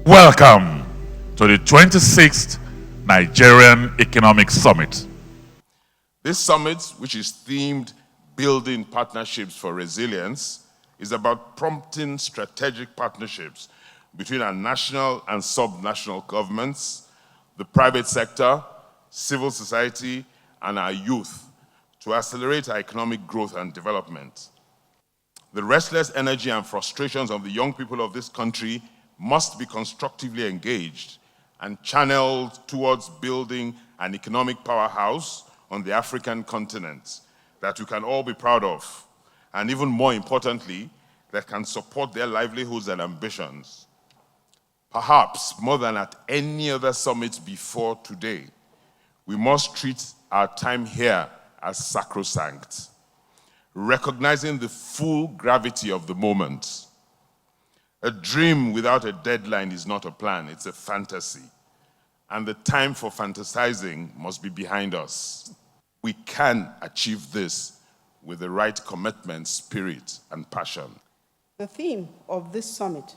Welcome to the 26th Nigerian Economic Summit. This summit, which is themed Building Partnerships for Resilience, is about prompting strategic partnerships between our national and sub-national governments, the private sector, civil society, and our youth to accelerate our economic growth and development. The restless energy and frustrations of the young people of this country must be constructively engaged and channeled towards building an economic powerhouse on the African continent that we can all be proud of, and even more importantly, that can support their livelihoods and ambitions. Perhaps more than at any other summit before today, we must treat our time here as sacrosanct, recognizing the full gravity of the moment. A dream without a deadline is not a plan, it's a fantasy. And the time for fantasizing must be behind us. We can achieve this with the right commitment, spirit, and passion. The theme of this summit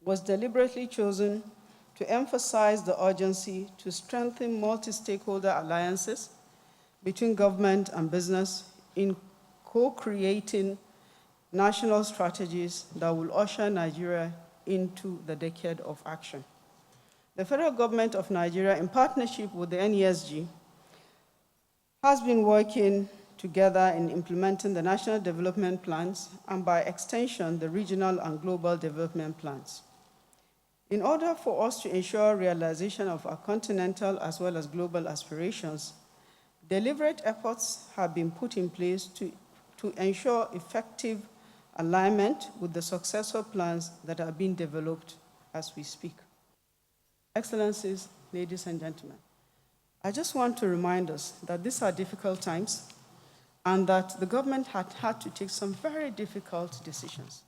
was deliberately chosen to emphasize the urgency to strengthen multi-stakeholder alliances between government and business in co-creating national strategies that will usher Nigeria into the decade of action. The federal government of Nigeria, in partnership with the NESG, has been working together in implementing the national development plans and, by extension, the regional and global development plans. In order for us to ensure realization of our continental as well as global aspirations, deliberate efforts have been put in place to ensure effective alignment with the successor plans that are being developed as we speak. Excellencies, ladies and gentlemen, I just want to remind us that these are difficult times and that the government had to take some very difficult decisions.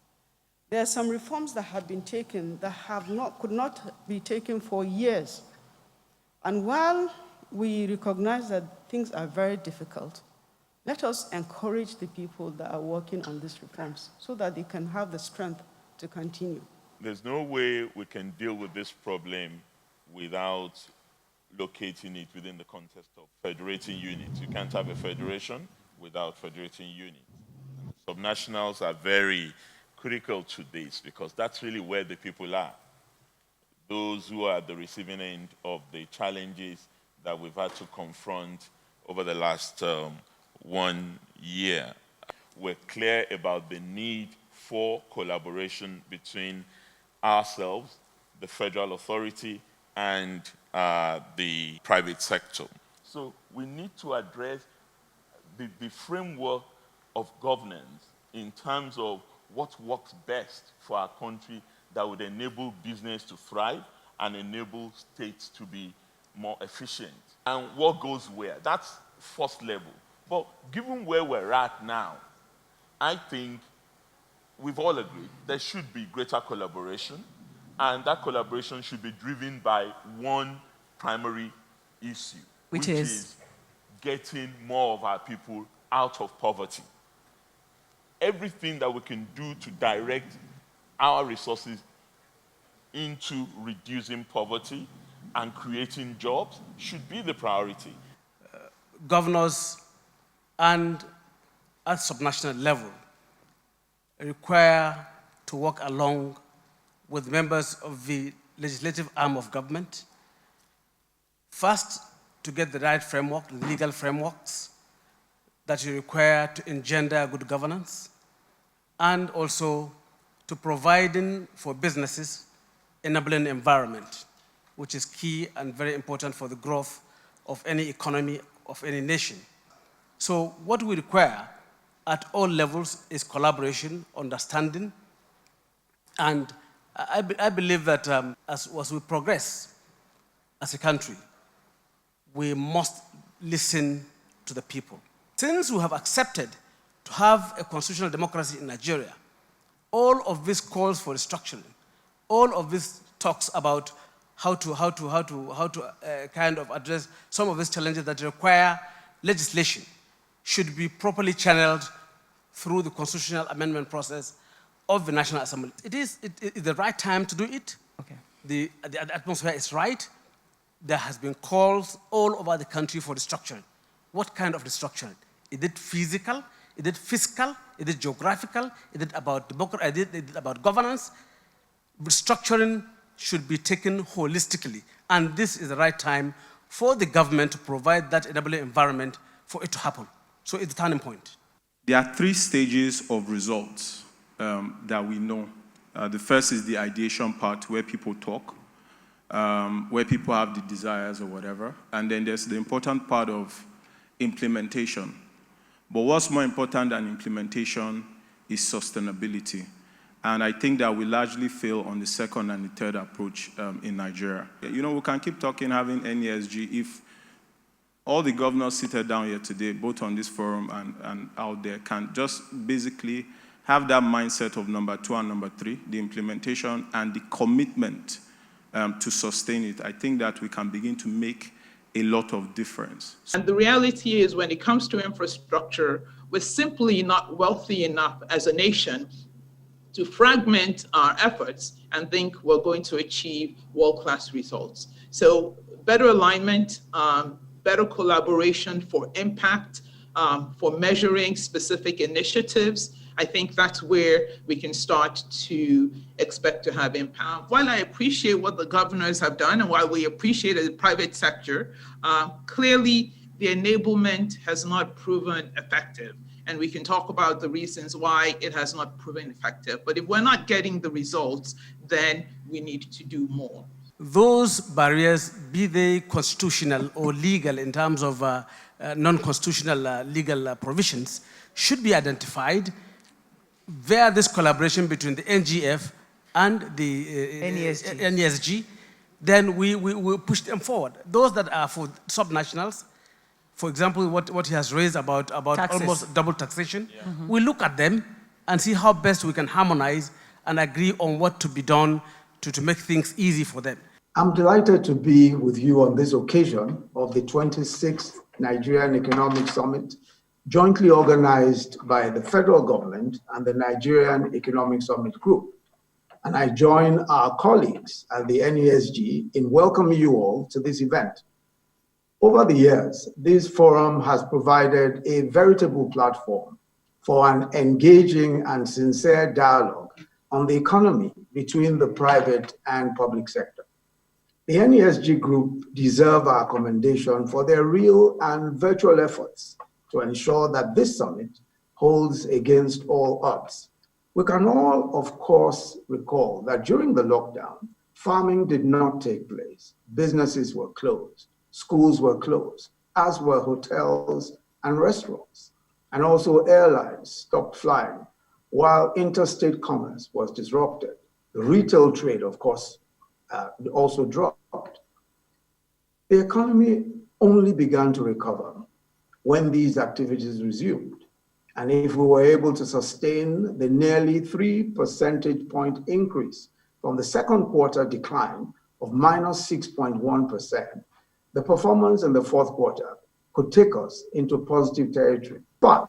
There are some reforms that have been taken that could not be taken for years. And while we recognize that things are very difficult, let us encourage the people that are working on these reforms so that they can have the strength to continue. There's no way we can deal with this problem without locating it within the context of federating units. You can't have a federation without federating units. And the subnationals are very critical to this because that's really where the people are. Those who are at the receiving end of the challenges that we've had to confront over the last 1 year. We're clear about the need for collaboration between ourselves, the federal authority, and the private sector. So we need to address the framework of governance in terms of what works best for our country that would enable business to thrive and enable states to be more efficient. And what goes where? That's first level. But given where we're at now, I think we've all agreed there should be greater collaboration, and that collaboration should be driven by one primary issue, which is getting more of our people out of poverty. Everything that we can do to direct our resources into reducing poverty and creating jobs should be the priority. Governors and at subnational level require to work along with members of the legislative arm of government. First, to get the right framework, legal frameworks that you require to engender good governance, and also to providing for businesses enabling environment, which is key and very important for the growth of any economy of any nation. So what we require at all levels is collaboration, understanding, and I believe that as we progress as a country, we must listen to the people. Since we have accepted to have a constitutional democracy in Nigeria, all of this calls for restructuring. All of this talks about how to kind of address some of these challenges that require legislation should be properly channeled through the constitutional amendment process of the National Assembly. It is the right time to do it. Okay. The atmosphere is right. There has been calls all over the country for restructuring. What kind of restructuring? Is it physical? Is it fiscal? Is it geographical? Is it about democracy? Is it about governance? Restructuring should be taken holistically. And this is the right time for the government to provide that enabling environment for it to happen. So it's a turning point. There are 3 stages of results that we know. The first is the ideation part, where people talk, where people have the desires or whatever. And then there's the important part of implementation. But what's more important than implementation is sustainability. And I think that we largely fail on the second and the third approach in Nigeria. You know, we can keep talking, having NESG, if all the governors seated down here today, both on this forum and out there, can just basically have that mindset of number 2 and number 3, the implementation and the commitment to sustain it. I think that we can begin to make a lot of difference. And the reality is, when it comes to infrastructure, we're simply not wealthy enough as a nation to fragment our efforts and think we're going to achieve world-class results. So better alignment, better collaboration for impact, for measuring specific initiatives. I think that's where we can start to expect to have impact. While I appreciate what the governors have done, and while we appreciate the private sector, clearly the enablement has not proven effective. And we can talk about the reasons why it has not proven effective. But if we're not getting the results, then we need to do more. Those barriers, be they constitutional or legal in terms of non-constitutional legal provisions, should be identified via this collaboration between the NGF and the NESG. Then we push them forward. Those that are for subnationals, for example, what he has raised about almost double taxation, we look at them and see how best we can harmonize and agree on what to be done to make things easy for them. I'm delighted to be with you on this occasion of the 26th Nigerian Economic Summit, jointly organized by the federal government and the Nigerian Economic Summit Group. And I join our colleagues at the NESG in welcoming you all to this event. Over the years, this forum has provided a veritable platform for an engaging and sincere dialogue on the economy between the private and public sector. The NESG Group deserve our commendation for their real and virtual efforts to ensure that this summit holds against all odds. We can all, of course, recall that during the lockdown, farming did not take place. Businesses were closed. Schools were closed, as were hotels and restaurants. And also airlines stopped flying, while interstate commerce was disrupted. The retail trade, of course, also dropped. The economy only began to recover when these activities resumed. And if we were able to sustain the nearly 3 percentage point increase from the second quarter decline of minus 6.1%, the performance in the fourth quarter could take us into positive territory. But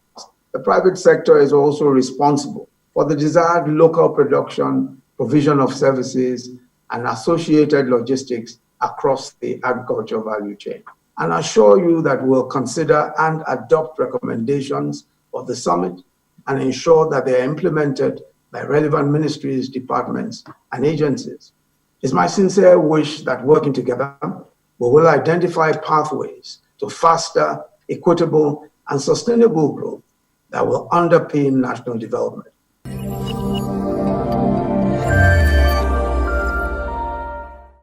the private sector is also responsible for the desired local production, provision of services, and associated logistics across the agriculture value chain. And I assure you that we'll consider and adopt recommendations of the summit and ensure that they are implemented by relevant ministries, departments, and agencies. It's my sincere wish that working together, we will identify pathways to faster, equitable, and sustainable growth that will underpin national development.